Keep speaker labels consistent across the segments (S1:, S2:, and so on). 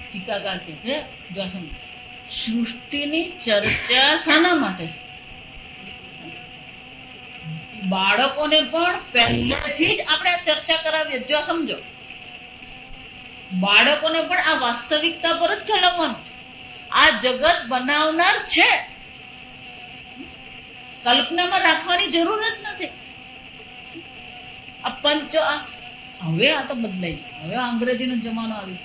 S1: ટીકાકાર કે છે સૃષ્ટિની ચર્ચા શાના માટે? બાળકોને પણ પહેલેથી જ આપણે આ ચર્ચા કરાવીએ. જો સમજો, બાળકોને પણ આ વાસ્તવિકતા પર જ ચલાવવાનું. આ જગત બનાવનાર છે, કલ્પનામાં રાખવાની જરૂર જ નથી. આ પંચ હવે આ તો બદલાઈ, હવે અંગ્રેજીનો જમાનો આવી.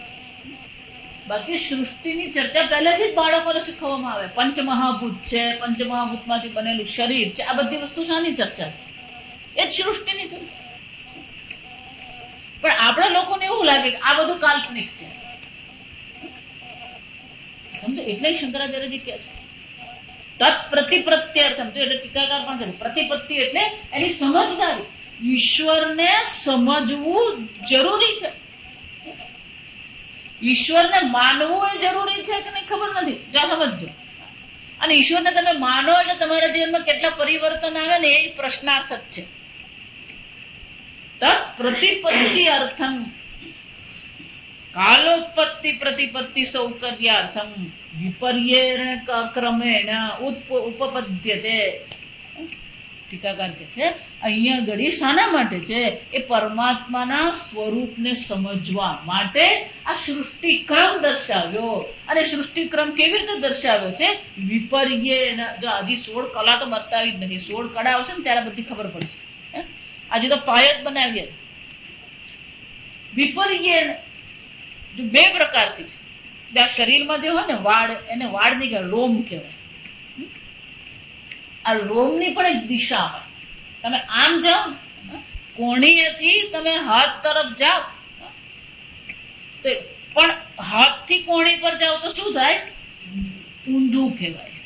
S1: બાકી સૃષ્ટિની ચર્ચા પહેલેથી જ બાળકોને શીખવવામાં આવે. પંચમહાભૂત છે, પંચમહાભૂતમાંથી બનેલું શરીર છે, આ બધી વસ્તુ શાની ચર્ચા છે? એ જ સૃષ્ટિની ચર્ચા. પણ આપણા લોકોને એવું લાગે કે આ બધું કાલ્પનિક છે, સમજો. એટલે શંકરાચાર્યજી કહે છે તત્પ્રતિપ્રત્યર્થમ. એટલે ટીકાકાર પણ છે પ્રતિપત્તિ એટલે એની સમજદારી. ઈશ્વરને સમજવું જરૂરી છે, ઈશ્વરને માનવું એ જરૂરી છે કે નહીં ખબર નથી. જ્યાં સમજો, અને ઈશ્વરને તમે માનો એટલે તમારા જીવનમાં કેટલા પરિવર્તન આવે ને એ પ્રશ્નાર્થ જ છે. તત્ પ્રતિપત્તિ અર્થમ કાલોત્પત્તિ પ્રતિપત્તિ સૌકર્યાર્થમ વિપર્યેણ ક્રમેણ ઉપપદ્યતે. ટીકાકાર કે છે અહીંયા ઘડી શાના માટે છે? એ પરમાત્માના સ્વરૂપને સમજવા માટે આ સૃષ્ટિક્રમ દર્શાવ્યો. અને સૃષ્ટિક્રમ કેવી રીતે દર્શાવ્યો છે? વિપર્યેણ. જો હજી 16 કલા તો બતાવી જ નથી. 16 કળા આવશે ને ત્યારે બધી ખબર પડશે. આજે તો પાય જ બનાવીએ. વિપર્યેણ બે પ્રકારથી છે. આ શરીરમાં જે હોય ને વાળ, એને વાળ નહીં કહેવાય, લોમ કહેવાય. આ લોમની પણ એક દિશા હોય. તમે આમ જાઓ, કોણીએથી તમે હાથ તરફ જાઓ, પણ હાથથી કોણી પર જાઓ તો શું થાય? ઊંધું કહેવાય.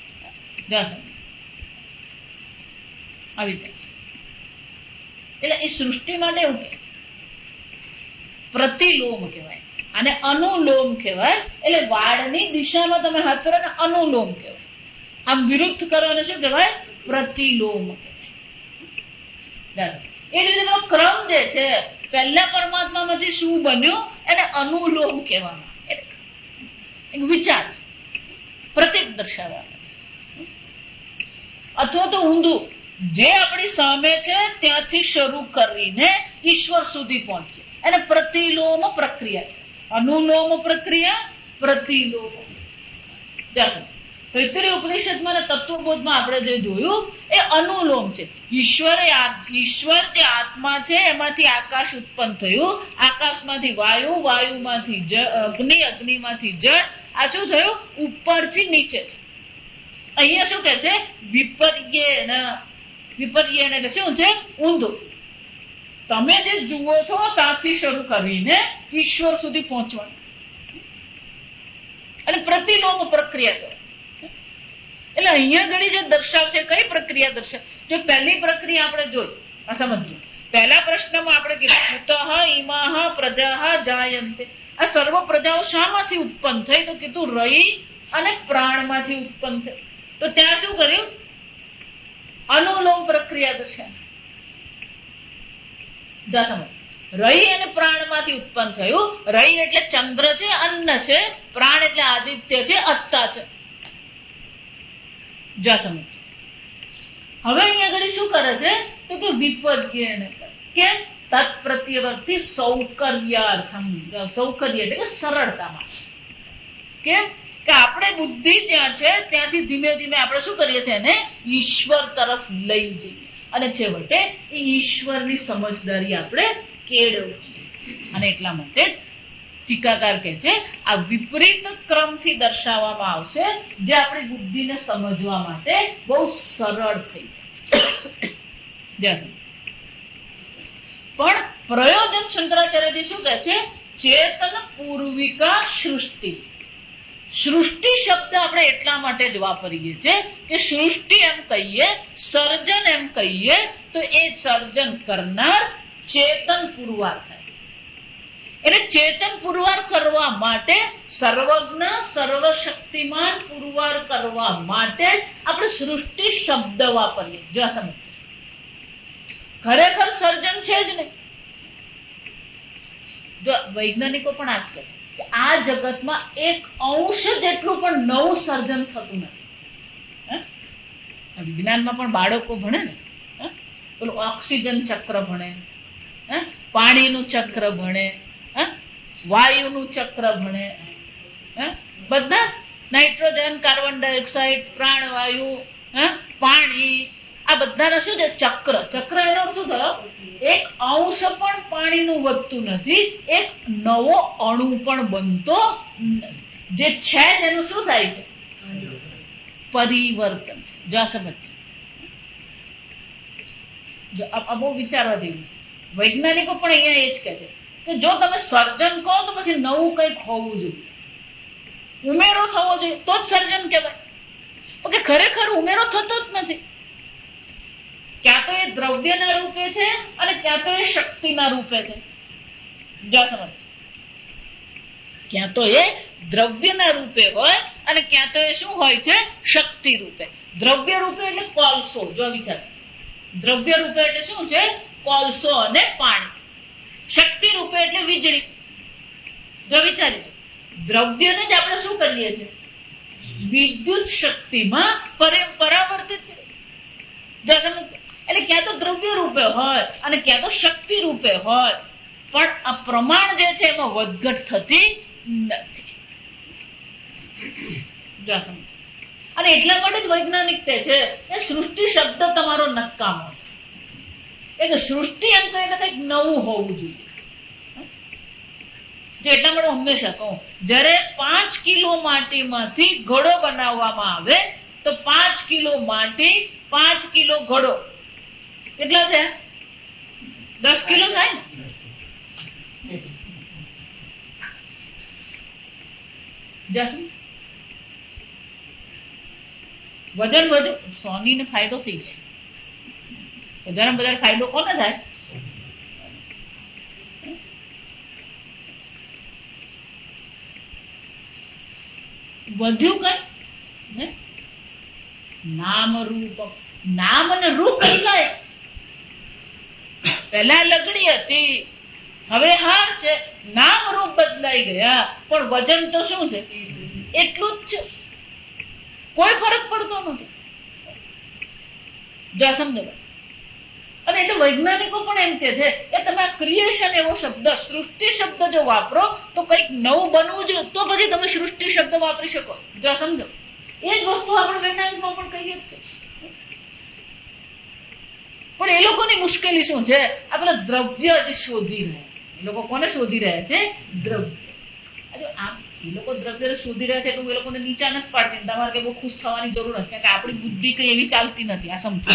S1: આવી જાય. એટલે એ સૃષ્ટિ માટે એવું કે પ્રતિલોમ કહેવાય, અને અનુલોમ કહેવાય. એટલે વાળની દિશામાં તમે હાથ કરો ને અનુલોમ કહેવાય. આમ વિરુદ્ધ કરો અને શું કહેવાય? પ્રતિલોમ કહેવાય. એ રીતે ક્રમ જે છે, પહેલા પરમાત્મામાંથી શું બન્યું એને અનુલોમ કહેવામાં. એક વિચાર, પ્રતીક દર્શાવવા. અથવા તો ઊંધું, જે આપણી સામે છે ત્યાંથી શરૂ કરીને ઈશ્વર સુધી પહોંચે એને પ્રતિલોમ પ્રક્રિયા. અનુલોમ પ્રક્રિયા, પ્રતિલોમ. તૈત્તરીય ઉપનિષદમાં અને તત્વબોધમાં આપણે જે જોયું એ અનુલોમ છે. ઈશ્વર જે આત્મા છે એમાંથી આકાશ ઉત્પન્ન થયું, આકાશમાંથી વાયુ, વાયુમાંથી અગ્નિ, અગ્નિમાંથી જળ. આ શું થયું? ઉપરથી નીચે. અહીંયા શું કે છે? વિપર્યેણ. વિપર્યેણ એટલે શું છે? ઊંધું. તમે જે જુઓ છો ત્યાંથી શરૂ કરીને ઈશ્વર સુધી પહોંચવાનું. અને પ્રતિલોમ પ્રક્રિયા કરો. એટલે અહીંયા ઘણી જે દર્શાવશે, કઈ પ્રક્રિયા દર્શાવ? જો પહેલી પ્રક્રિયા આપણે જોઈ, આ સમજો. પહેલા પ્રશ્નમાં આપણે કીધું કુતઃ ઇમાહ પ્રજાઃ જાયન્તે. આ સર્વ પ્રજાઓ શામાંથી ઉત્પન્ન થઈ? તો કીધું રઈ અને પ્રાણમાંથી ઉત્પન્ન થઈ. તો ત્યાં શું કર્યું? અનુલોમ પ્રક્રિયા દર્શાવી. રઈ અને પ્રાણમાંથી ઉત્પન્ન થયું. રઈ એટલે ચંદ્ર છે, અન્ન છે. પ્રાણ એટલે આદિત્ય છે, અત્તા છે. હવે અહીંયા ઘડી શું કરે છે? તો કે વિપર્યેણ. કેમ? તત્પ્રત્યવર્તી સૌકર્યાર્થમ. સૌકર્ય એટલે કે સરળતામાં. કેમ કે આપણે બુદ્ધિ જ્યાં છે ત્યાંથી ધીમે ધીમે આપણે શું કરીએ છીએ? એને ઈશ્વર તરફ લઈ જઈએ, અને છેવટે એ ઈશ્વરની સમજદારી આપણે કેળવીએ. અને એટલા માટે ટીકાકાર કહે છે આ વિપરીત ક્રમથી દર્શાવવામાં આવશે, જે આપણી બુદ્ધિને સમજવા માટે બહુ સરળ થઈ જાય. પણ પ્રયોજન શંકરાચાર્યજી શું કહે છે? ચેતન પૂર્વિકા સૃષ્ટિ. સૃષ્ટિ શબ્દ આપણે એટલા માટે જ વાપરીએ છીએ કે સૃષ્ટિ એમ કહીએ, સર્જન એમ કહીએ તો એ સર્જન કરનાર ચેતન પુરવાર થાય. એટલે ચેતન પુરવાર કરવા માટે, સર્વજ્ઞ સર્વશક્તિમાન પુરવાર કરવા માટે આપણે સૃષ્ટિ શબ્દ વાપરીએ. જો સમજ, ખરેખર સર્જન છે જ નહીં. જો વૈજ્ઞાનિકો પણ આજ કહે છે કે કે આ જગતમાં એક અંશ જેટલું પણ નવું સર્જન થતું નથી. વિજ્ઞાનમાં પણ બાળકો ભણે ને, પેલું ઓક્સિજન ચક્ર ભણે, પાણીનું ચક્ર ભણે, વાયુનું ચક્ર ભણે, બધા જ નાઇટ્રોજન, કાર્બન ડાયોક્સાઇડ, પ્રાણવાયુ, પાણી, આ બધાનો શું છે ચક્ર. ચક્ર એનો શું થયો, એક અંશ પણ પાણીનું વધતું નથી, એક નવો અણુ પણ બનતો નથી. જે છે એનું શું થાય છે, પરિવર્તન. જો આ સમજ, આ બહુ વિચારવા જેવું છે. વૈજ્ઞાનિકો પણ અહીંયા એ જ કહે છે કે જો તમે સર્જન કહો તો પછી નવું કંઈક હોવું જોઈએ, ઉમેરો થવો જોઈએ, તો જ સર્જન કહેવાય. ઓકે, ખરેખર ઉમેરો થતો જ નથી. ક્યાં તો એ દ્રવ્યના રૂપે છે અને ક્યાં તો એ શક્તિના રૂપે છે. જો સમજ, ક્યાં તો એ દ્રવ્યના રૂપે હોય અને ક્યાં તો એ શું હોય છે, શક્તિ રૂપે. દ્રવ્ય રૂપે એટલે કોલસો. જો વિચાર, દ્રવ્ય રૂપે એટલે શું છે, કોલસો અને પાણી. શક્તિ રૂપે એટલે વીજળી. જો વિચારી, દ્રવ્યને જ આપણે શું કરીએ છીએ, વિદ્યુત શક્તિમાં પરાવર્તિત કરીએ. એટલે ક્યાં તો દ્રવ્ય રૂપે હોય અને ક્યાં તો શક્તિ રૂપે હોય, પણ આ પ્રમાણ જે છે એમાં વધઘટ થતી નથી. અને એટલા માટે જ વૈજ્ઞાનિક તે છે કે સૃષ્ટિ શબ્દ તમારો નકામો છે. એટલે સૃષ્ટિ એમ કહે તો કંઈક નવું હોવું જોઈએ. એટલા માટે હંમેશા કહું, જયારે 5 કિલો માટીમાંથી ઘડો બનાવવામાં આવે તો 5 કિલો માટી, 5 કિલો ઘડો કેટલા થયા, 10 કિલો થાય ને. વજન વધુ, સોનીને ફાયદો થઈ જાય. વધારે વધારે ફાયદો કોને થાય, વધ્યું કઈ નામ રૂપ. નામ અને રૂપ બદલાય. પહેલા લગડી હતી, હવે હાર છે. નામ રૂપ બદલાઈ ગયા પણ વજન તો શું છે, એટલું જ છે. કોઈ ફરક પડતો નથી. જા સમજો. અને એટલે વૈજ્ઞાનિકો પણ એમ કે છે કે તમે ક્રિએશન એવો શબ્દ, સૃષ્ટિ શબ્દ જો વાપરો તો કંઈક નવું બનવું જોઈએ, તો પછી તમે સૃષ્ટિ શબ્દ વાપરી શકો. જો સમજો, એ જ વસ્તુ આપણે વૈજ્ઞાનિકમાં પણ કહીએ જ છે. પણ એ લોકોની મુશ્કેલી શું છે, આ પેલા દ્રવ્ય જ શોધી રહ્યા. એ લોકો કોને શોધી રહ્યા છે, દ્રવ્ય. આમ એ લોકો દ્રવ્ય શોધી રહ્યા છે તો એ લોકોને નીચા નથી પાડતી. તમારે કઈ બહુ ખુશ થવાની જરૂર નથી, કારણ કે આપણી બુદ્ધિ કઈ એવી ચાલતી નથી. આ સમજો,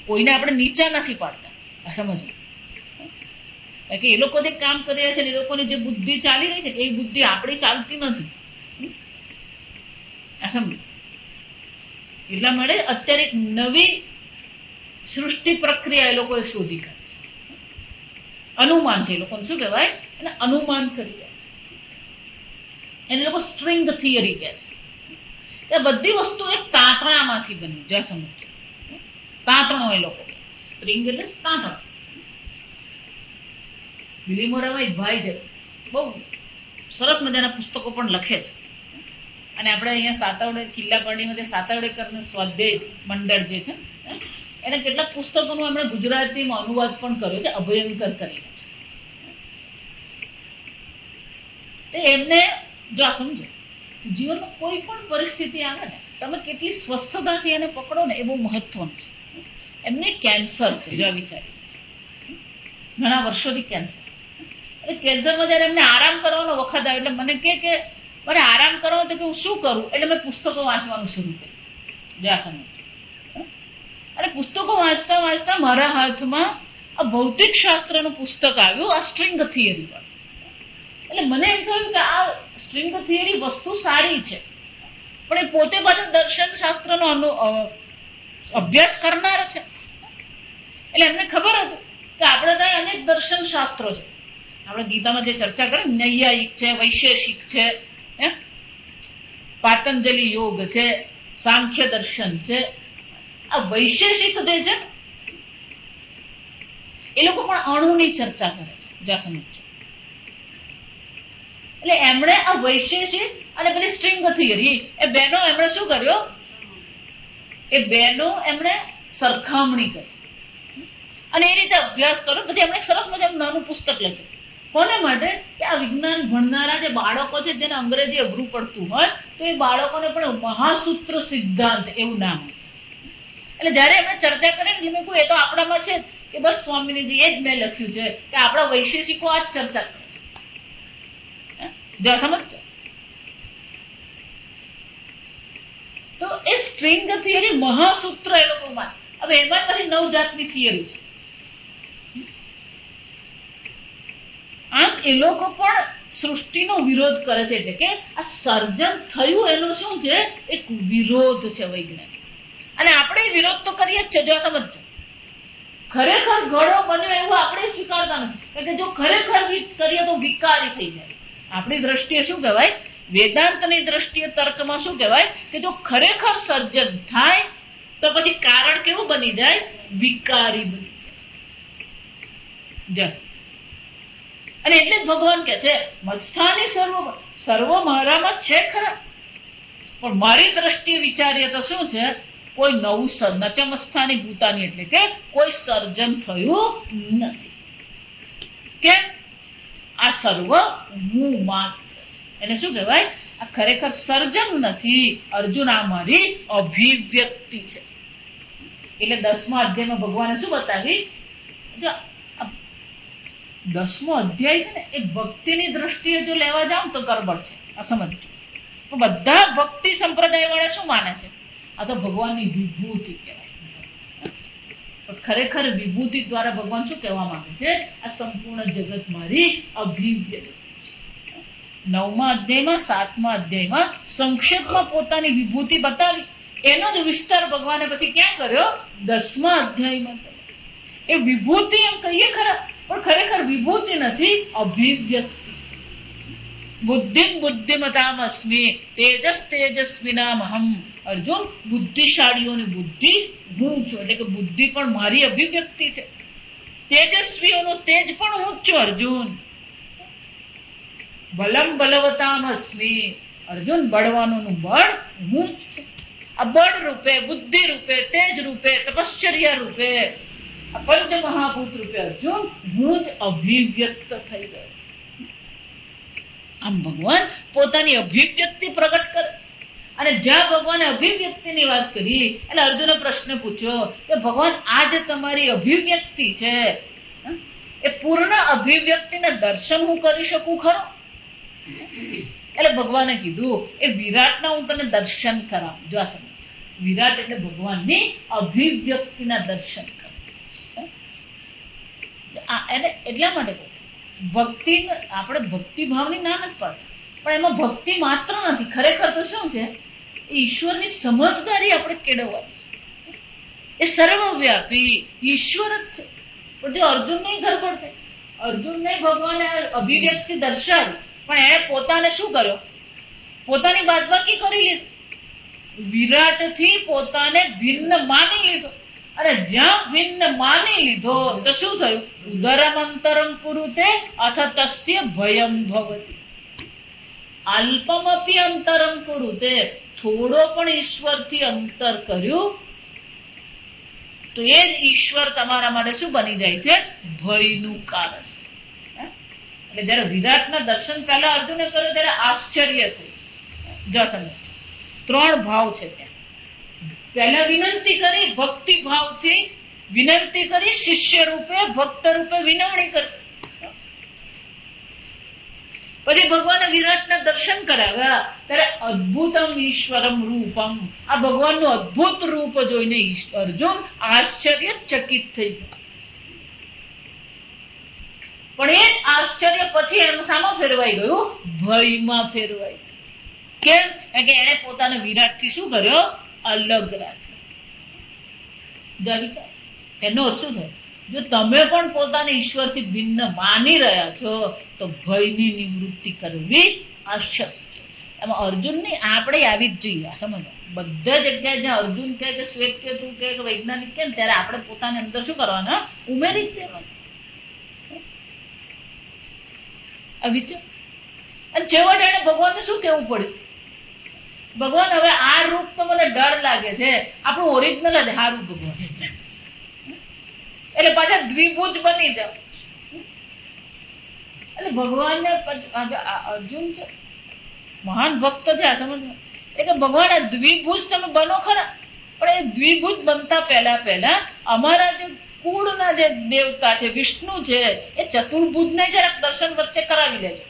S1: કોઈને આપણે નીચા નથી પાડતા. આ સમજો, કારણ કે એ લોકો જે કામ કરી રહ્યા છે, એ લોકોની જે બુદ્ધિ ચાલી રહી છે એ બુદ્ધિ આપણી ચાલતી નથી. આ સમજો. એટલા માટે અત્યારે એક નવી સૃષ્ટિ પ્રક્રિયા એ લોકોએ શોધી કાઢી. અનુમાન છે એ લોકોને શું કહેવાય, એને અનુમાન કરી રહ્યા છે. એને લોકો સ્ટ્રિંગ થિયરી કહે છે. એ બધી વસ્તુ એક તાંતણામાંથી બની. જ્યાં સમજો, તાંતણો એ લોકો, સ્ટ્રિંગ એટલે તાંતણો. બિલીમોરામાં એક ભાઈ છે, બહુ સરસ મજાના પુસ્તકો પણ લખે છે. અને આપણે અહીંયા સાતવડે કિલ્લા પાડીમાં જે સાતવડેકરનું સ્વાધ્યાય મંડળ જે છે, એને કેટલાક પુસ્તકોનું એમણે ગુજરાતીમાં અનુવાદ પણ કર્યો છે, અભયંકર કરીને. એમને જો આ સમજો, જીવનમાં કોઈ પણ પરિસ્થિતિ આવે ને, તમે કેટલી સ્વસ્થતાથી એને પકડો ને એ બહુ મહત્વનું છે. એમને કેન્સર છે, જો વિચારી, ઘણા વર્ષોથી કેન્સર. એટલે કેન્સરમાં જયારે એમને આરામ કરવાનો વખત આવે એટલે મને કે મારે આરામ કરવાનો, તો કે હું શું કરું, એટલે મેં પુસ્તકો વાંચવાનું શરૂ કર્યું. જો આ સમજો, અને પુસ્તકો વાંચતા વાંચતા મારા હાથમાં આ ભૌતિક શાસ્ત્રનું પુસ્તક આવ્યું, આ સ્ટ્રિંગ થિયરી પર. એટલે મને એમ થયું કે આ સ્ટ્રિંગ થિયરી વસ્તુ સારી છે, પણ એ પોતે પાછું દર્શન શાસ્ત્રનો અભ્યાસ કરનાર છે. એટલે એમને ખબર હતું કે આપણે ત્યાં અનેક દર્શન શાસ્ત્રો છે. આપણે ગીતામાં જે ચર્ચા કરે, નૈયાયિક છે, વૈશેષિક છે, પાતંજલિ યોગ છે, સાંખ્ય દર્શન છે. આ વૈશેષિક જે છે એ લોકો પણ અણુની ચર્ચા કરે છે. જ્યાં સમજો, એટલે એમણે આ વૈશેષિક અને પેલી સ્ટ્રિંગ થિયરી એ બેનો એમણે શું કર્યો, એ બેનો એમણે સરખામણી કરી અને એ રીતે અભ્યાસ કર્યો. પછી એમણે સરસ મજાનું નાનું પુસ્તક લખ્યું. કોને માટે? કે આ વિજ્ઞાન ભણનારા જે બાળકો છે જેને અંગ્રેજી અઘરું પડતું હોય તો એ બાળકોને પણ મહાસૂત્ર સિદ્ધાંત એવું નામ. એટલે જયારે એમણે ચર્ચા કરી મેં કહ્યું એ તો આપણામાં છે કે બસ સ્વામિનીજી એ જ મેં લખ્યું છે કે આપણા વૈશેષિકો આ જ ચર્ચા કરે છે. સમજ તો એ સ્ટ્રિંગ થિયરી મહાસૂત્ર એ લોકો માં. હવે એમાં પછી 9 જાતની થિયરી છે. આમ એ લોકો પણ સૃષ્ટિનો વિરોધ કરે છે. એટલે કે આ સર્જન થયું એનો શું છે, એક વિરોધ છે વૈજ્ઞાનિક. અને આપણે વિરોધ તો કરીએ જ છે. જો સમજો ખરેખર ઘડો બન્યો એવું આપણે સ્વીકારતા નથી. કારણ કે જો ખરેખર કરીએ તો વિકારી થઈ જાય. આપણી દ્રષ્ટિએ શું કહેવાય, વેદાંતની દ્રષ્ટિએ તર્કમાં શું કહેવાય કે જો ખરેખર સર્જન થાય તો પછી કારણ કેવું બની જાય, વિકારી બની જાય. અને એટલે જ ભગવાન કે છે મત્સ્થાની સર્વ મારામાં છે ખરા, પણ મારી દ્રષ્ટિએ વિચારીએ તો શું છે, કોઈ નવું નચમસ્થાની ભૂતાની એટલે કે કોઈ સર્જન થયું નથી. કેમ? આ સર્વ હું માત્ર. એને શું કહેવાય, આ ખરેખર સર્જન નથી અર્જુન, આ મારી અભિવ્યક્તિ છે. એટલે 10મા અધ્યાયમાં ભગવાને શું બતાવી, જો 10મો અધ્યાય છે ને એ ભક્તિની દ્રષ્ટિએ જો લેવા જાવ તો ગરબડ છે. આ સમજ. તો બધા ભક્તિ સંપ્રદાય વાળા શું માને છે, આ તો ભગવાનની વિભૂતિ કહેવાય. તો ખરેખર વિભૂતિ દ્વારા ભગવાન શું કહેવા માંગે છે, આ સંપૂર્ણ જગત મારી અભિવ્યક્તિ છે. 9મા અધ્યાયમાં 7મા અધ્યાયમાં સંક્ષેપમાં પોતાની વિભૂતિ બતાવી. એનો જ વિસ્તાર ભગવાને પછી ક્યાં કર્યો, 10મા અધ્યાયમાં. એ વિભૂતિ એમ કહીએ ખરા, પણ ખરેખર વિભૂતિ નથી, અભિવ્યક્તિ. બુદ્ધિ બુદ્ધિમતામ અસ્મિ તેજસ તેજસ્વિનામહમ. અર્જુન, બુદ્ધિશાળીઓની બુદ્ધિ હું છું. એટલે કે બુદ્ધિ પણ મારી અભિવ્યક્તિ છે. તેજસ્વીઓનું તેજ પણ હું છું અર્જુન. બલમ બલવતામ અસ્મિ. અર્જુન, બળવાનોનું બળ હું જ છું. આ બળ રૂપે, બુદ્ધિ રૂપે, તેજ રૂપે, તપશ્ચર્યા રૂપે, આ પંચ મહાભૂત રૂપે અર્જુન હું જ અભિવ્યક્ત થઈ ગયો. આમ ભગવાન પોતાની અભિવ્યક્તિ પ્રગટ કરે. અને જ્યાં ભગવાને અભિવ્યક્તિની વાત કરી એટલે અર્જુને પ્રશ્ન પૂછ્યો કે ભગવાન આ જે તમારી અભિવ્યક્તિ છે એ પૂર્ણ અભિવ્યક્તિના દર્શન હું કરી શકું ખરો? એટલે ભગવાને કીધું એ વિરાટના હું તને દર્શન કરાવું. જો આ સમજ, વિરાટ એટલે ભગવાનની અભિવ્યક્તિના દર્શન કર. એને એટલા માટે ભક્તિ, આપણે ભક્તિ ભાવની નામ જ પડે, પણ એમાં ભક્તિ માત્ર નથી. ખરેખર તો શું છે, ઈશ્વરની સમજદારી આપણે કેળવવાની. એ સર્વવ્યાપી ઈશ્વર જ છે. પણ જો અર્જુન નહીં ગરબડ થઈ, અર્જુનને ભગવાને અભિવ્યક્તિ દર્શાવી, પણ એ પોતાને શું કર્યો, પોતાની બાદબાકી કરી લીધી. વિરાટથી પોતાને ભિન્ન માની લીધો. અને જ્યાં ભિન્ન માની લીધો તો શું થયું, ઉદરમ અંતરમ કુરુતે અથ તસ્ય ભયમ ભવતિ. અલ્પમપી અંતરમ કુરુતે. થોડો પણ ઈશ્વરથી અંતર કર્યું તો એ જ ઈશ્વર તમારા માટે શું બની જાય છે, ભયનું કારણ. એટલે જયારે વિરાટના દર્શન પહેલા અર્જુને કર્યું ત્યારે આશ્ચર્ય થયું. જો સમજ, 3 ભાવ છે ત્યાં. પહેલા વિનંતી કરી, ભક્તિ ભાવથી વિનંતી કરી, શિષ્ય રૂપે ભક્ત રૂપે વિનવણી કરી. પછી ભગવાને વિરાટના દર્શન કરાવ્યા ત્યારે અદ્ભુતમ ઈશ્વરમ રૂપમ. આ ભગવાનનું અદ્ભુત રૂપ જોઈને અર્જુન આશ્ચર્યચકિત થઈ ગયો. પણ એ આશ્ચર્ય પછી એનું સામા ફેરવાઈ ગયું, ભયમાં ફેરવાઈ ગયું. કેમ? કે એને પોતાને વિરાટથી શું કર્યો, અલગ રાખ્યો. એનો અર્થ શું થાય, જો તમે પણ પોતાને ઈશ્વરથી ભિન્ન માની રહ્યા છો તો ભયની નિવૃત્તિ કરવી અશક્ય. એમાં અર્જુનની આપણે આવી જ જોઈએ. સમજો, બધા જગ્યાએ જ્યાં અર્જુન કહે કે શ્વેત તું કહે કે વૈજ્ઞાનિક કે ત્યારે આપણે પોતાની અંદર શું કરવાના, ઉમેરી જ દેવાનું. અને છેવટે એને ભગવાનને શું કહેવું પડ્યું? ભગવાન હવે આ રૂપ તો મને ડર લાગે છે, આપણું ઓરિજિનલ જ સારું ભગવાન. એટલે પાછા દ્વિભુજ બની જાવ. એટલે ભગવાનને અર્જુન છે મહાન ભક્ત છે, આ સમજ એટલે ભગવાન આ દ્વિભુજ તમે બનો ખરા, પણ એ દ્વિભુજ બનતા પહેલા અમારા જે કુળના જે દેવતા છે વિષ્ણુ છે એ ચતુર્ભુજને જરાક દર્શન વચ્ચે કરાવી લેજો.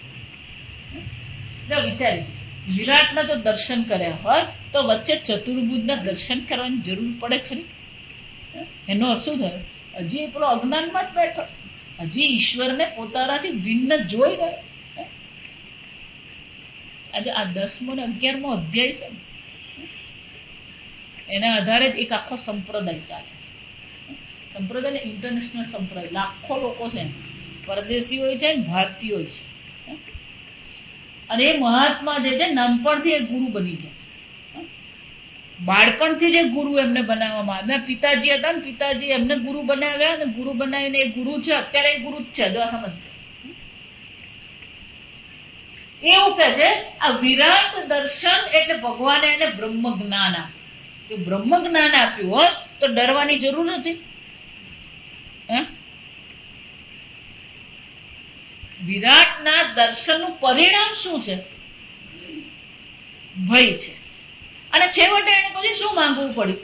S1: જો વિચારી વિરાટના જો દર્શન કર્યા હોય તો વચ્ચે ચતુર્ભુજના દર્શન કરવાની જરૂર પડે ખરી? એનો અર્થ શું થયો? હજી પેલો અજ્ઞાનમાં જ બેઠો, હજી ઈશ્વરને પોતાનાથી ભિન્ન જોઈ રહ્યો. આજે આ 10મો અને 11મો અધ્યાય છે, એના આધારે જ એક આખો સંપ્રદાય ચાલે છે. સંપ્રદાય ઇન્ટરનેશનલ સંપ્રદાય, લાખો લોકો છે, પરદેશીઓ છે ને ભારતીયો છે. અને એ મહાત્મા જે છે નાનપણથી એ ગુરુ બની ગયા છે. બાળપણથી જે ગુરુ એમને બનાવવામાં આવ્યા, પિતાજી હતા ને પિતાજી એમને ગુરુ બનાવ્યા અને ગુરુ બનાવીને એ ગુરુ છે, અત્યારે એ ગુરુ જ છે. જો સમજ એવું કે છે આ વિરાટ દર્શન એટલે ભગવાને એને બ્રહ્મ જ્ઞાન આપ્યું. બ્રહ્મ જ્ઞાન આપ્યું હોત તો ડરવાની જરૂર નથી. વિરાટના દર્શનનું પરિણામ શું છે? ભય છે. અને છેવટે એને પછી શું માંગવું પડ્યું?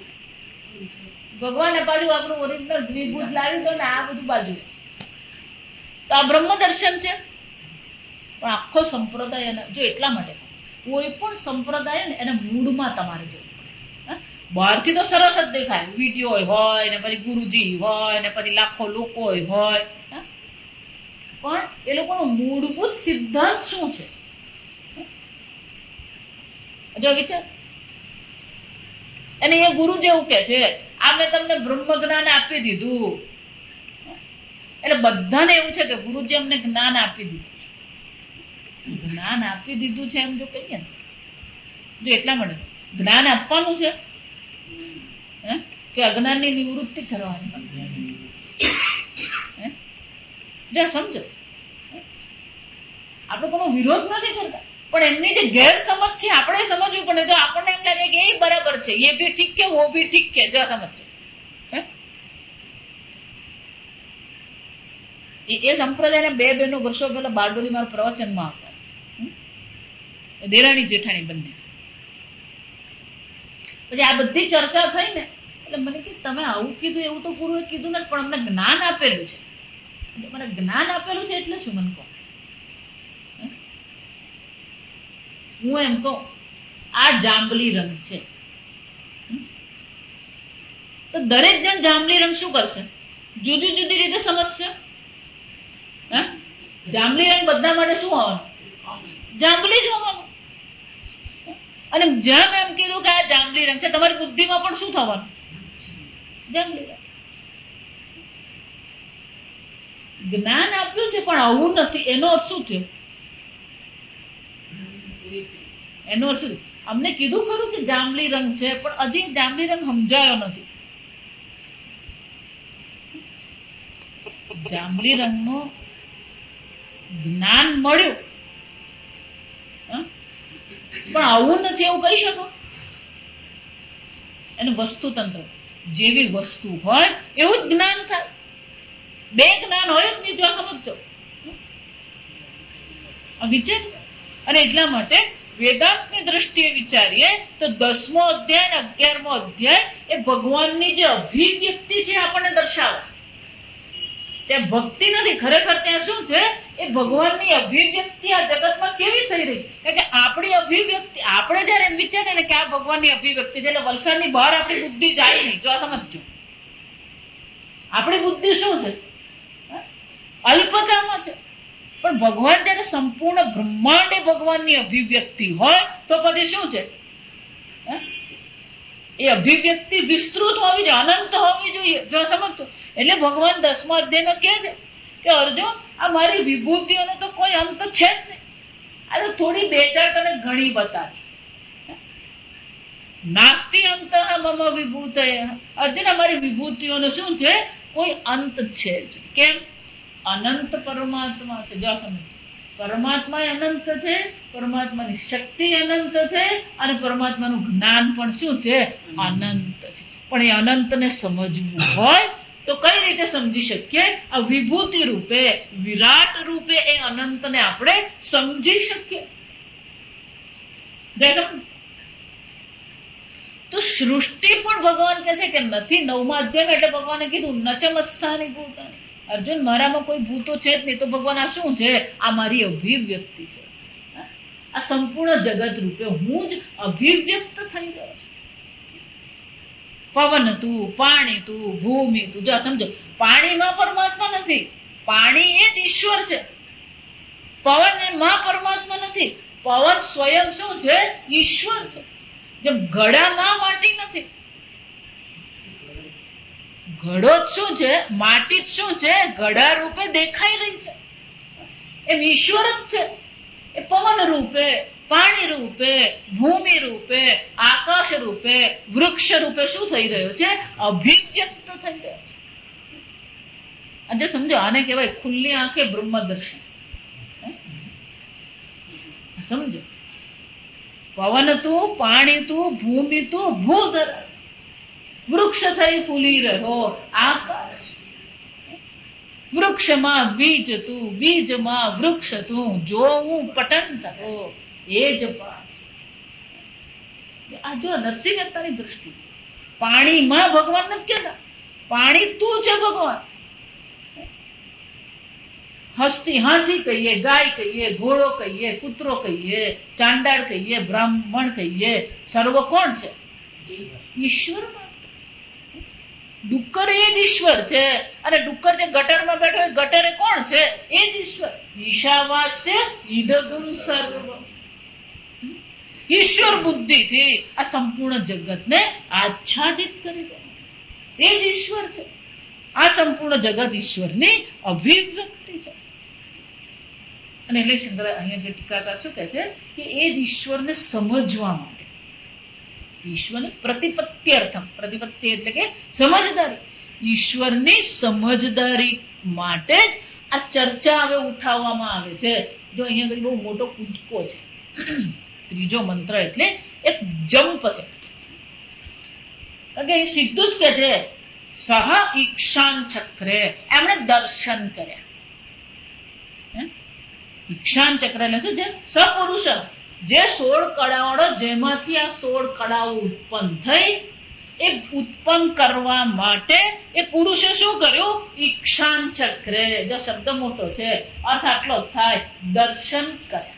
S1: ભગવાને પાછું આપણું ઓરિજિનલ દ્વિભુજ લાવી દો ને આ બધું બાજુ. તો આ બ્રહ્મ દર્શન છે. પણ આખો સંપ્રદાય જો એટલા માટે કોઈ પણ સંપ્રદાય ને એને મૂળમાં તમારે જવું પડે. બહારથી તો સરસ જ દેખાય, વિડીયો હોય ને પછી ગુરુજી હોય ને પછી લાખો લોકો હોય, પણ એ લોકોનો મૂળભૂત સિદ્ધાંત શું છે? જો વિચાર. અને એ ગુરુ જેવું કે છે આ મેં તમને બ્રહ્મ જ્ઞાન આપી દીધું. એટલે બધાને એવું છે કે ગુરુજી અમને જ્ઞાન આપી દીધું. જ્ઞાન આપી દીધું છે એમ જો કહીએ ને, જો એટલા માટે જ્ઞાન આપવાનું છે કે અજ્ઞાનની નિવૃત્તિ કરવાની. સમજો, આપણે কোনো વિરોધ નથી કરતા, પણ એમની જે ગેરસમજ છે આપણે સમજવું પડે. તો આપણને એમ લાગે કે એ બરાબર છે, એ ભી ઠીક છે, વો ભી ઠીક છે. જો સમજો એ સંપ્રદાયના બે બહેનો વર્ષો પહેલા બારડોલી મારા પ્રવચનમાં આવતા, દેરાણી જેઠાણી બંને. પછી આ બધી ચર્ચા થઈ ને એટલે મને કે તમે આવું કીધું એવું તો ગુરુએ કીધું નથી, પણ અમને જ્ઞાન આપેલું છે. મને જ્ઞાન આપેલું છે એટલે શું? મને કહો. હું એમ કહું આ જાંબલી રંગ છે, તો દરેક જણ જાંબલી રંગ શું કરશે? જુદી જુદી રીતે સમજશે. જાંબલી રંગ બધા માટે શું હોવાનું? જાંબલી જ હોવાનું. અને જેમ એમ કીધું કે આ જાંબલી રંગ છે, તમારી બુદ્ધિમાં પણ શું થવાનું? જાંબલી રંગ. જ્ઞાન આપ્યું છે પણ આવું નથી. એનો અર્થ શું થયો? એનો અર્થ શું? અમને કીધું ખરું કે જાંબલી રંગ છે, પણ હજી જાંબલી રંગ સમજાયો નથી. જાંબલી રંગનું જ્ઞાન મળ્યું પણ આવું નથી એવું કહી શકો? એનું વસ્તુતંત્ર જેવી વસ્તુ હોય એવું જ જ્ઞાન થાય. બે જ્ઞાન હોય જ નહીં. જો સમજજો વિચાર. અને એટલા માટે વેદાંતની દ્રષ્ટિએ વિચારીએ તો 10મો અધ્યાય અને 11મો અધ્યાય એ ભગવાનની જે અભિવ્યક્તિ છે આપણને દર્શાવે છે. ત્યાં ભક્તિ નથી, ખરેખર ત્યાં શું છે? એ ભગવાનની અભિવ્યક્તિ આ જગતમાં કેવી થઈ રહી છે. કારણ કે આપણી અભિવ્યક્તિ, આપણે જયારે એમ વિચારે ને કે આ ભગવાનની અભિવ્યક્તિ છે, એટલે વલસાડની બહાર આપણી બુદ્ધિ જાય નહીં. જો સમજજો, આપણી બુદ્ધિ શું છે? અલ્પતામાં છે. પણ ભગવાન જયારે સંપૂર્ણ બ્રહ્માંડ એ ભગવાનની અભિવ્યક્તિ હોય તો પછી શું છે? એ અભિવ્યક્તિ વિસ્તૃત હોવી જોઈએ, અનંત હોવી જોઈએ. જો સમજતો એટલે ભગવાન 10મા અધ્યાયમાં કહે છે કે અર્જુન આ મારી વિભૂતિઓનો તો કોઈ અંત છે જ નહીં. આ તો થોડી બે ચાર તને ઘણી બતાવી. નાસ્તિ અંત મમ વિભૂતય. અર્જુન અમારી વિભૂતિઓનો શું છે? કોઈ અંત છે જ. કેમ? અનંત પરમાત્મા છે. જો સમજ પરમાત્મા અનંત છે, પરમાત્માની શક્તિ અનંત છે અને પરમાત્માનું જ્ઞાન પણ શું છે? અનંત છે. પણ એ અનંતને સમજવું હોય તો કઈ રીતે સમજી શકીએ? આ વિભૂતિ રૂપે, વિરાટ રૂપે એ અનંતને આપણે સમજી શકીએ. તો સૃષ્ટિ પણ ભગવાન કહે છે કે નથી. 9મા અધ્યાય એટલે ભગવાને કીધું નચમત્સ્થાની ભૂતાની. અર્જુન, મારામાં કોઈ ભૂતો છે જ નહીં. તો ભગવાન આ શું છે? આ મારી અભિવ્યક્તિ છે. આ સંપૂર્ણ જગત રૂપે હું જ અભિવ્યક્ત થઈ ગયો છું. પવન તું, પાણી તું, ભૂમિ તું. જો સમજો, પાણીમાં પરમાત્મા નથી. પાણી એ જ ઈશ્વર છે. પવન એમાં પરમાત્મા નથી. પવન સ્વયં શું છે? ઈશ્વર છે. જેમ ઘડામાં માટી નથી. ઘડો જ શું છે? માટી જ શું છે? ઘડા રૂપે દેખાઈ રહી છે. એમ ઈશ્વર જ છે. એ પવન રૂપે, પાણી રૂપે, ભૂમિ રૂપે, આકાશ રૂપે, વૃક્ષ રૂપે શું થઈ રહ્યો છે? અભિવ્યક્ત થઈ રહ્યો છે. આજે સમજો, આને કહેવાય ખુલ્લી આંખે બ્રહ્મ દર્શન. સમજો, પવન તું, પાણી તું, ભૂમિ તું, ભૂધર, વૃક્ષ થઈ ફૂલી રહ્યો આકાશ. વૃક્ષમાં બીજ તું, બીજમાં વૃક્ષ તું, જોવું પટન થતો એ જ પાસ. આ જો નરસિંહ મહેતાની દ્રષ્ટિ. પાણીમાં ભગવાન નથી કહેતા, પાણી તું છે ભગવાન. હસ્તી હાથી કહીએ, ગાય કહીએ, ઘોડો કહીએ, કૂતરો કહીએ, ચાંડાળ કહીએ, બ્રાહ્મણ કહીએ, સર્વ કોણ છે? ઈશ્વર. ડુક્કર એ જ ઈશ્વર છે. અને ડુક્કર જે ગટરમાં બેઠો હોય, ગટર એ કોણ છે? એ જ ઈશ્વર. ઈશાવાસ્ય ઇદગુમ સર્વ. ઈશ્વર બુદ્ધિથી આ સંપૂર્ણ જગતને આચ્છાદિત કરી દે. એ જ ઈશ્વર છે. આ સંપૂર્ણ જગત ઈશ્વરની અભિવ્યક્તિ છે. અને એટલે શંકર અહીંયા જે ટીકાકાર શું કહે છે કે એ જ ઈશ્વરને સમજવા માટે, ઈશ્વરની પ્રતિપત્તિ અર્થમ, પ્રતિપત્તિ એટલે કે સમજદારી, ઈશ્વરની સમજદારી માટે જ આ ચર્ચા હવે ઉઠાવવામાં આવે છે. જો અહીંયા આગળ બહુ મોટો કૂદકો છે. ત્રીજો મંત્ર એટલે એક જમ્પ છે. એ સીધું જ કે છે સહ ઈક્ષાન ચક્રે, એમણે દર્શન કર્યા. ઈક્ષાન ચક્ર એટલે શું છે? સપુરુષ, જે 16 કળાઓનો, જેમાંથી આ 16 કળાઓ ઉત્પન્ન થઈ, એ ઉત્પન્ન કરવા માટે એ પુરુષે શું કર્યું? ઈક્ષાન ચક્રે. જો શબ્દ મોટો છે, અર્થ આટલો થાય, દર્શન કર્યા.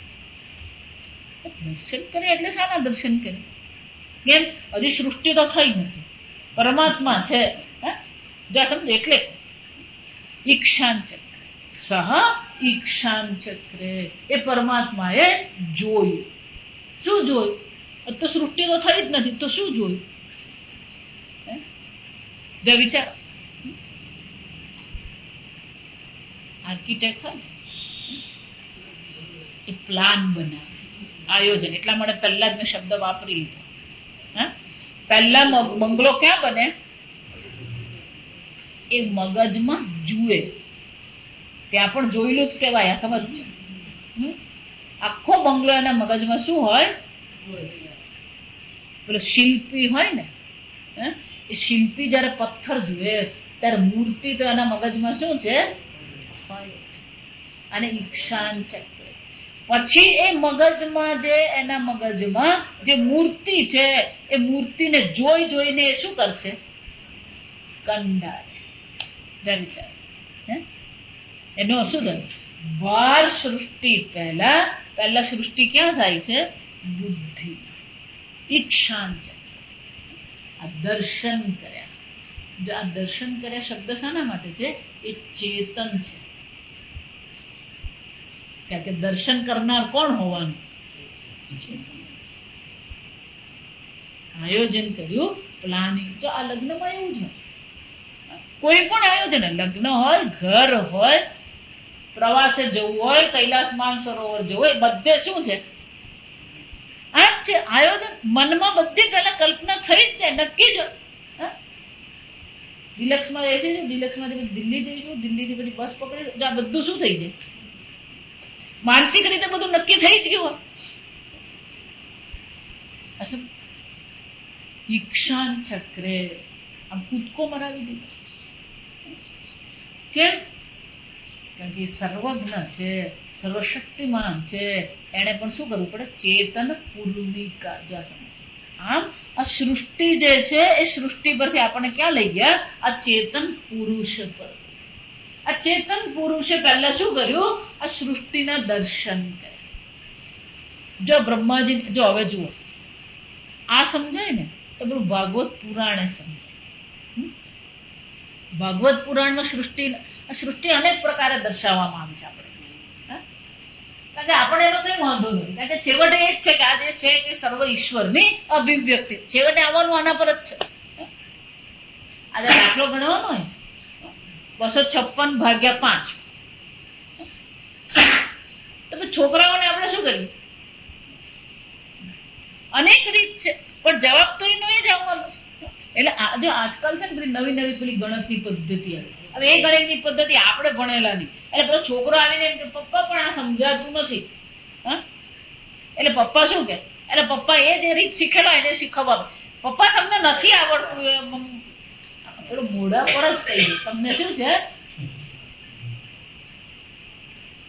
S1: દર્શન કર્યા એટલે શાના દર્શન કર્યા? કેમ? હજી સૃષ્ટિ તો થઈ નથી, પરમાત્મા છે. જો સમજ, એટલે ઈક્ષાન ચક્ર, સહ ઈક્ષાન ચક્રે, એ પરમાત્માએ જોયું. શું જોયું? તો સૃષ્ટિ તો થઈ જ નથી, તો શું જોયું? જો વિચાર, આર્કિટેક્ટ હોય એ પ્લાન બનાવે, આયોજન. એટલા માટે પહેલા જ મેં શબ્દ વાપરી લીધો. પહેલા બંગલો ક્યાં બને? એ મગજમાં જુએ. ત્યાં પણ જોયેલું જ કહેવાય. આ સમજ, આખો બંગલો એના મગજમાં શું હોય? પેલો શિલ્પી હોય ને, એ શિલ્પી જયારે પથ્થર જુએ ત્યારે મૂર્તિ તો એના મગજમાં શું છે? અને ઈક્ષાન ચક્ર. પછી એ મગજમાં જે, એના મગજમાં જે મૂર્તિ છે, એ મૂર્તિને જોઈ જોઈને એ શું કરશે? કંડારે. વિચાર, એનો શું થાય? વાર સૃષ્ટિ પહેલા સૃષ્ટિ ક્યાં થાય છે? બુદ્ધિ. ઈક્ષાન ચક્ર. આ દર્શન કર્યા. જો આ દર્શન કર્યા શબ્દ શાના માટે છે? એ ચેતન છે. કારણ કે દર્શન કરનાર કોણ હોવાનું? આયોજન કર્યું, પ્લાનિંગ. તો આ લગ્નમાં એવું જ હોય. કોઈ પણ આયોજન, લગ્ન હોય, ઘર હોય, પ્રવાસે જવું હોય, કૈલાસ માનસરોવર જવું હોય, બધે શું છે? આ છે આયોજન. મનમાં બધી પહેલા કલ્પના થઈ જ જાય, નક્કી જ. ડિલક્સમાં બેસી છું, ડિલક્સમાંથી દિલ્હી જઈશું, દિલ્હીથી પછી બસ પકડી, આ બધું શું થઈ જાય? માનસિક રીતે બધું નક્કી થઈ જ ગયું. ઈક્ષાન ચક્રે આમ કૂદકો મરાવી દીધો. કેમ? કારણ કે સર્વજ્ઞ છે, સર્વશક્તિમાન છે, એને પણ શું કરવું પડે? ચેતન પૂર્વિકા. આમ આ સૃષ્ટિ જે છે એ સૃષ્ટિ પરથી આપણને ક્યાં લઈ ગયા? આ ચેતન પુરુષ પર. આ ચેતન પુરુષે પહેલા શું કર્યું? આ સૃષ્ટિના દર્શન કર્યા. જો બ્રહ્માજી, જો હવે જુઓ, આ સમજાય ને તો પેલું ભાગવત પુરાણે સમજાય. ભાગવત પુરાણમાં સૃષ્ટિ અનેક પ્રકારે દર્શાવવામાં આવે છે આપણે. કારણ કે આપણે એનો કઈ વાંધો નથી, કારણ કે છેવટે એ જ છે કે આ જે છે કે સર્વ ઈશ્વરની અભિવ્યક્તિ. છેવટે આવવાનું આના પર જ છે. આજે દાખલો ગણવાનો હોય 256/5, તો છોકરાઓને આપણે શું કરીએ? અનેક રીત છે, પણ જવાબ તો એનો એ જ આવવાનો છે. એટલે જો આજકાલ છે ને નવી નવી પેલી ગણતરી પદ્ધતિ આવી. હવે એ ગણતરી પદ્ધતિ આપણે ભણેલા નહીં, એટલે પેલો છોકરો આવીને એમ કે પપ્પા પણ આ સમજાતું નથી. એટલે પપ્પા શું કે? એટલે પપ્પા એ જે રીત શીખેલા એને શીખવવા. પપ્પા તમને નથી આવડતું, પેલું મોઢા પર જ કહી દે તમને શું છે.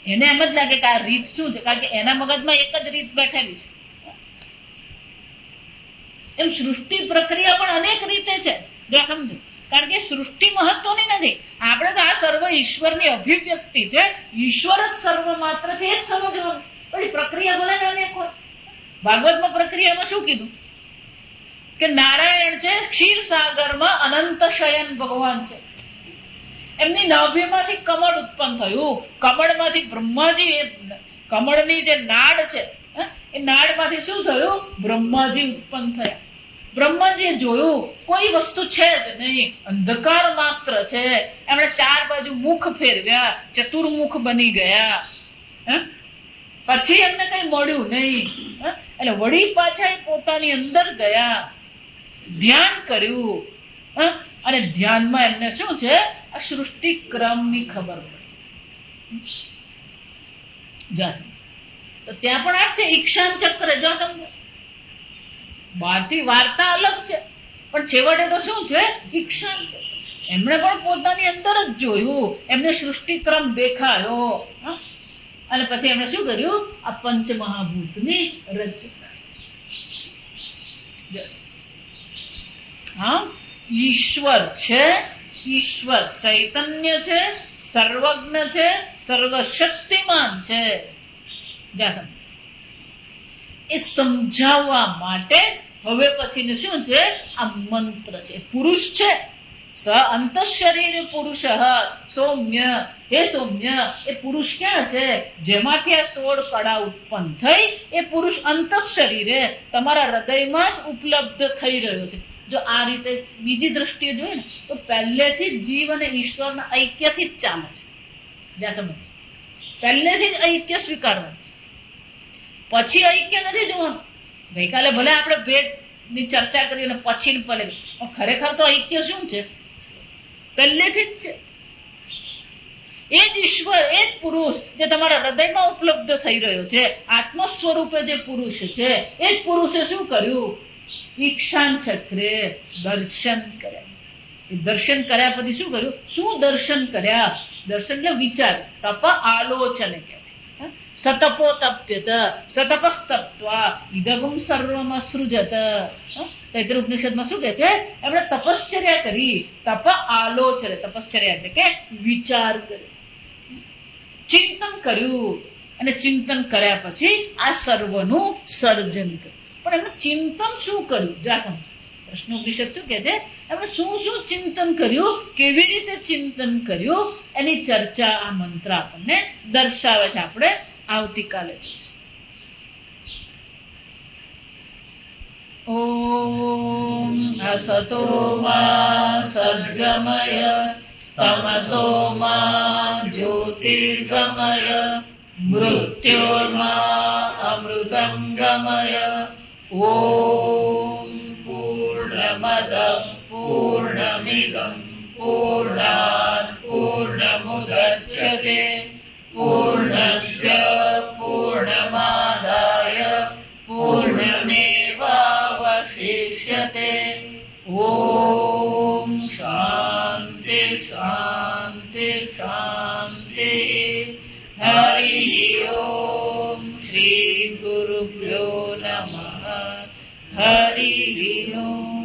S1: એને એમ જ લાગે કે આ રીત શું છે, કારણ કે એના મગજમાં એક જ રીત બેઠેલી છે. એમ સૃષ્ટિ પ્રક્રિયા પણ અનેક રીતે છે, જો સમજો. કારણ કે સૃષ્ટિ મહત્વની નથી, આપણે તો આ સર્વ ઈશ્વરની અભિવ્યક્તિ છે. ઈશ્વર જ સર્વ માત્ર છે, એ જ સમજવાનું. પછી પ્રક્રિયા ભલે અનેક હોય. ભાગવતમાં પ્રક્રિયામાં શું કીધું? કે નારાયણ છે ક્ષીરસાગરમાં અનંત શયન ભગવાન છે. એમની નાભીમાંથી કમળ ઉત્પન્ન થયું. કમળમાંથી બ્રહ્માજી, એ કમળની જે નાડ છે એ નાડમાંથી શું થયું? બ્રહ્માજી ઉત્પન્ન થયા. બ્રહ્માજીએ જોયું કોઈ વસ્તુ છે જ નહીં, અંધકાર માત્ર છે. એમણે 4 બાજુ મુખ ફેરવ્યા, ચતુર્મુખ બની ગયા. પછી એમને કઈ મળ્યું નહીં, એટલે વળી પાછા પોતાની અંદર ગયા, ધ્યાન કર્યું, અને ધ્યાનમાં એમને શું છે? આ સૃષ્ટિ ક્રમની ખબર પડી. તો ત્યાં પણ આ છે ઈક્ષાન ચક્ર. જો સમજો, બહારથી વાર્તા અલગ છે, પણ છેવટે તો શું છે? ઈક્ષાન ચક્ર. એમણે પણ પોતાની અંદર જ જોયું, એમને સૃષ્ટિ ક્રમ દેખાયો, અને પછી એમણે શું કર્યું? આ પંચમહાભૂતની રચના. હા, ઈશ્વર છે, ઈશ્વર ચૈતન્ય છે, સર્વજ્ઞ છે, સર્વશક્તિમાન છે. એ સમજાવવા માટે હવે પછીનું શું છે? આ મંત્ર છે. પુરુષ છે, સ અંતઃશરીર પુરુષ સૌમ્ય. હે સૌમ્ય, એ પુરુષ ક્યાં છે? જેમાંથી આ 16 કળા ઉત્પન્ન થઈ, એ પુરુષ અંતઃશરીરે તમારા હૃદયમાં જ ઉપલબ્ધ થઈ રહ્યો છે. જો આ રીતે બીજી દ્રષ્ટિએ જોઈએ ને તો પહેલેથી જીવ અને ઈશ્વરના ઐક્યથી જ ચાલે છે. જ્યાં સમજ પહેલેથી જ ઐક્ય સ્વીકારવાનું, પછી ઐક્ય નથી જોવાનું. ગઈકાલે ભલે આપણે ભેદની ચર્ચા કરી અને પછી ભલે, પણ ખરેખર તો ઐક્ય શું છે? પહેલેથી જ છે. એ જ ઈશ્વર, એ જ પુરુષ જે તમારા હૃદયમાં ઉપલબ્ધ થઈ રહ્યો છે, આત્મ સ્વરૂપે જે પુરુષ છે, એ જ પુરુષે શું કર્યું? ઈક્ષાન ચક્રે દર્શન કર્યા. એ દર્શન કર્યા પછી શું કર્યું? શું દર્શન કર્યા? દર્શન એટલે વિચાર. તપ આલોચન કહેવાય. સતપો તપ્યત સતપસ્તપ્ત્વા ઇદગમ સર્વમ સૃજત. તૈત્તરીય ઉપનિષદમાં શું કહે છે? એમણે તપશ્ચર્યા કરી. તપ આલોચન, તપશ્ચર્યા એટલે કે વિચાર કર્યો, ચિંતન કર્યું, અને ચિંતન કર્યા પછી આ સર્વનું સર્જન કર્યું. પણ એમણે ચિંતન શું કર્યું? જાસમ પ્રશ્ન ઉપનિષદ શું કહે છે? એમણે શું શું ચિંતન કર્યું, કેવી રીતે ચિંતન કર્યું, એની ચર્ચા આ મંત્ર આપણને દર્શાવે છે. આપણે આવતીકાલે ઓમ અસતો મા સદ્ગમય તમસો મા જ્યોતિર્ગમય મૃત્યોર્મા અમૃતં ગમય. ઓમ પૂર્ણમદ પૂર્ણમિદં પૂર્ણાત પૂર્ણમુદચ્યતે પૂર્ણસ્ય गुणमेवावशिष्यते। ॐ शान्ति शान्ति शान्तिः। हरिः ॐ श्रीगुरुभ्यो नमः। हरिः ॐ।